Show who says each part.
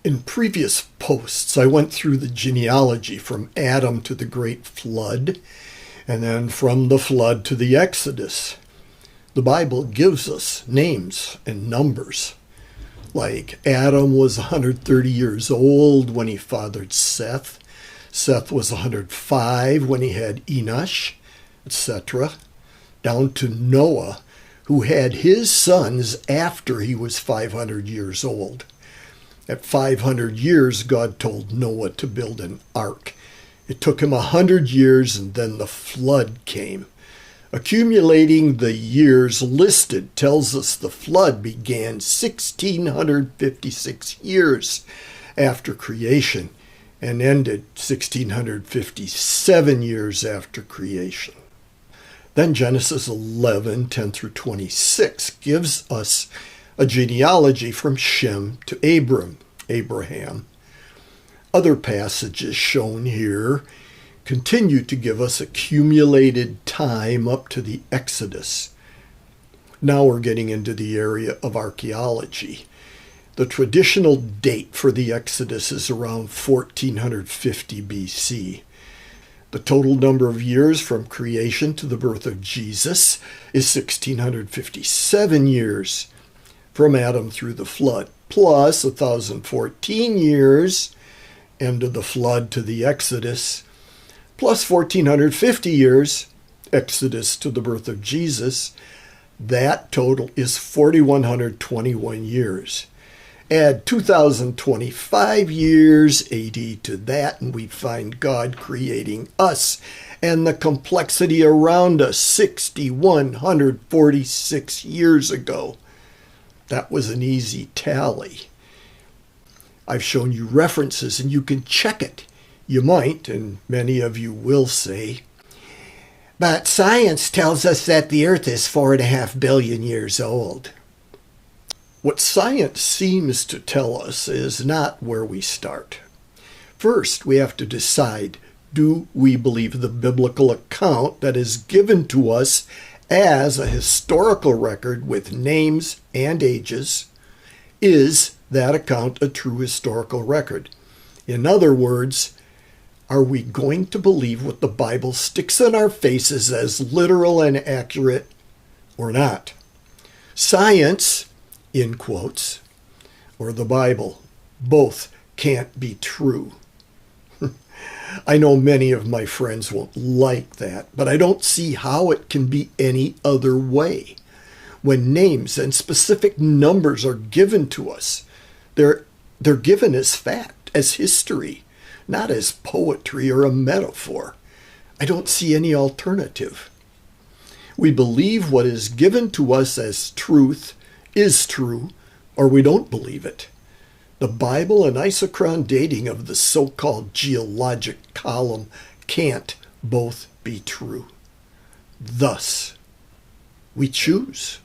Speaker 1: In previous posts, I went through the genealogy from Adam to the Great Flood, and then from the Flood to the Exodus. The Bible gives us names and numbers. Like Adam was 130 years old when he fathered Seth. Seth was 105 when he had Enosh, etc. Down to Noah, who had his sons after he was 500 years old. At 500 years, God told Noah to build an ark. It took him 100 years, and then the flood came. Accumulating the years listed tells us the flood began 1,656 years after creation and ended 1,657 years after creation. Then Genesis 11, 10 through 26 gives us a genealogy from Shem to Abraham. Other passages shown here continue to give us accumulated time up to the Exodus. Now we're getting into the area of archaeology. The traditional date for the Exodus is around 1450 BC. The total number of years from creation to the birth of Jesus is 1,657 years. From Adam through the flood, plus 1,014 years, end of the flood to the Exodus, plus 1,450 years, Exodus to the birth of Jesus. That total is 4,121 years. Add 2,025 years AD to that, and we find God creating us and the complexity around us 6,146 years ago. That was an easy tally. I've shown you references and you can check it. You might, and many of you will say, but science tells us that the Earth is 4.5 billion years old. What science seems to tell us is not where we start. First, we have to decide, do we believe the biblical account that is given to us as a historical record with names and ages? Is that account a true historical record? In other words, are we going to believe what the Bible sticks in our faces as literal and accurate or not? Science, in quotes, or the Bible, both can't be true. I know many of my friends won't like that, but I don't see how it can be any other way. When names and specific numbers are given to us, they're given as fact, as history, not as poetry or a metaphor. I don't see any alternative. We believe what is given to us as truth is true, or we don't believe it. The Bible and isochron dating of the so-called geologic column can't both be true. Thus, we choose.